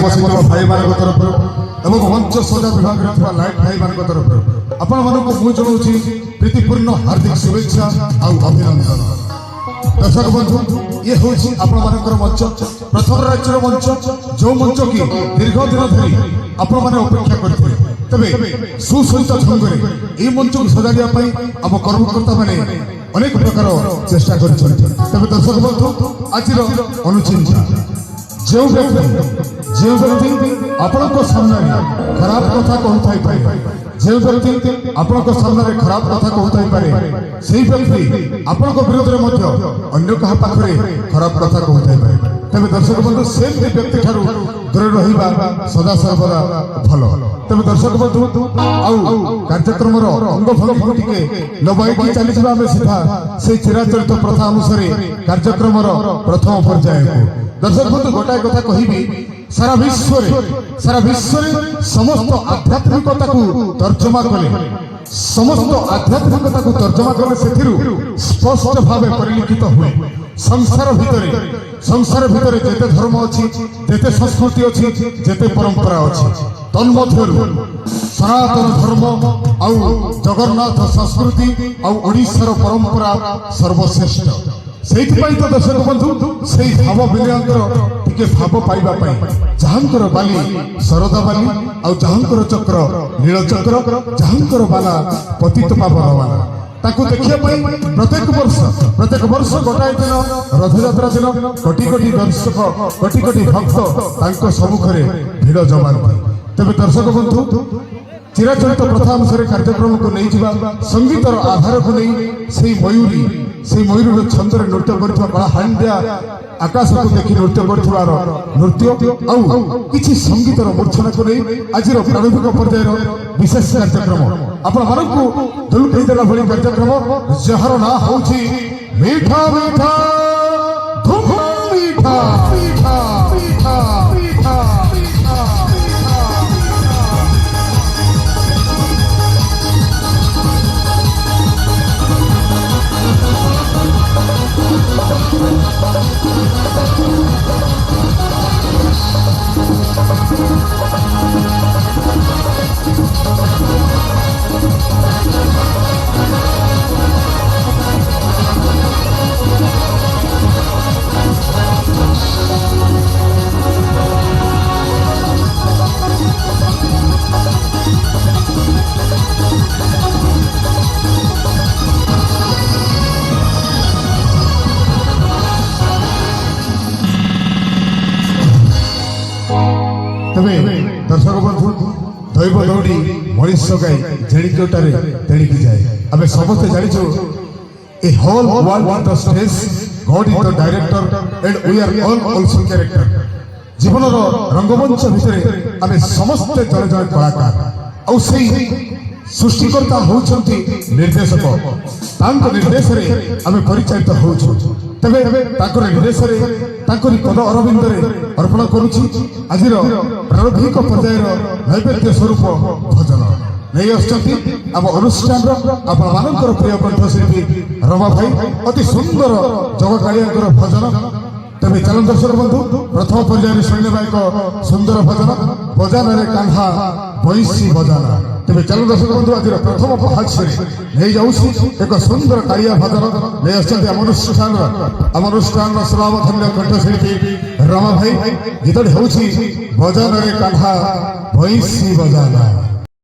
बसिଥିବା ଭାଇମାନଙ୍କ ତରଫରୁ ଏବଂ ମଞ୍ଚ ସଜା ବିଭାଗରେ ଥିବା ଲାଇଟ୍ ଭାଇମାନଙ୍କ ତରଫରୁ ଆପଣମାନଙ୍କୁ ମୁଁ ଜଣାଉଛି ପ୍ରୀତିପୂର୍ଣ୍ଣ ହାର୍ଦ୍ଦିକ ଶୁଭେଚ୍ଛା ଆଉ ଅଭିନନ୍ଦନ। दर्शक बंधु ये हूँ आपंकर मंच प्रथम राज्यर मंच जो मंच की दीर्घ दिन धरी आपण मैंने अपेक्षा करते तेरे सुसहित ढंगे ये मंच को सजाइया आम कर्मकर्ता मैंने अनेक प्रकार चेष्टा कर दर्शक बंधु आज अनुचिंता जो व्यक्ति आपण सामने खराब कथा कहूँ जो व्यक्ति आपण सामने खराब कथा कहूँ से व्यक्ति आपण विरोध में अन्य क्या पाखे खराब कथा कहूँ तेज दर्शक बंधु से व्यक्ति ठार दूर रहा सदा सर्वदा भल तेज दर्शक बंधु कार्यक्रम अंग भंग टे लबाई चली सीधा से चिराचरित प्रथा अनुसार कार्यक्रम प्रथम पर्याय दर्शक बंधु गोटाए कथा कहि सारा विश्व समस्त आध्यात्मिकता को तर्जमा कले समस्त आध्यात्मिकता को तर्जमा कले से स्पष्ट भाव परिलिखित हुए संसार भितर जेते धर्म अच्छी जेते संस्कृति अच्छी जेते परंपरा अच्छी तन्मध्यरु सनातन धर्म आउ जगन्नाथ संस्कृति आउ ओडिशार परंपरा सर्वश्रेष्ठ से दर्शक बंधु से भाव विलयंकर टिके भाव पाइबा जहांकर बाली शरदा बाली आउ जहांकर चक्र नीलचक्र जहांकर बाला पतित पावन बाला ताकू देखिया प्रत्येक वर्ष गोटाए दिन रथयात्रा दिन कोटी कोटी दर्शक कोटी कोटी भक्त तांको सम्मुखरे भिड़ जमाती तेज दर्शक बंधु चिराचरित प्रथा अनुसार कार्यक्रम को नहीं जावा संगीतर आधार को नहीं से मयूरी छंदर नृत्य कलाहांडिया आकाश को देखी नृत्य नृत्य किसी संगीतर मूर्छना को नहीं आज प्रारंभिक पर्यायर विशेष कार्यक्रम आपण मानू दुलकई देला भली कार्यक्रम जहर ना होची मीठा मीठा धूम मीठा मीठा मीठा मीठा दर्शक बंधु दैव दौड़ी मनीष गाई जेणिकोटारे तेणिकी जाए आम समस्ते जाचु a whole world the stage God is the director and we are all also character जीवन रंगमंच भितर आम समस्ते जड़े जड़े कलाकार आउ सृष्टिकर्ता होउछंती निर्देशक तांको निर्देश रे आम परिचालित होउछु तबे तांको निर्देश रे तांकोरी पद अरविंद रे अर्पण करूछि आजिर प्रारंभिक पर्यायर नैवेद्य स्वरूप भजन नहीं आछंती आम अनुष्ठान आपण मानकर प्रिय कंठशिल्पी रमा भाई अति सुंदर जगकालियाकर भजन तबे चलन दर्शक बंधु प्रथम पर्यायर शुणिबा एक सुंदर भजन बजाना रे कान्हा बैसी बजाना तेज चल दर्शक बंधु आज प्रथम पहाड़ नहीं जाऊँ एक सुंदर कालिया भजन नहीं आम अनुष्ठान सुनामधन्य कंठशिल्पी रमा भाई गीत हूँ बजान रे कान्हा बैसी बजाना।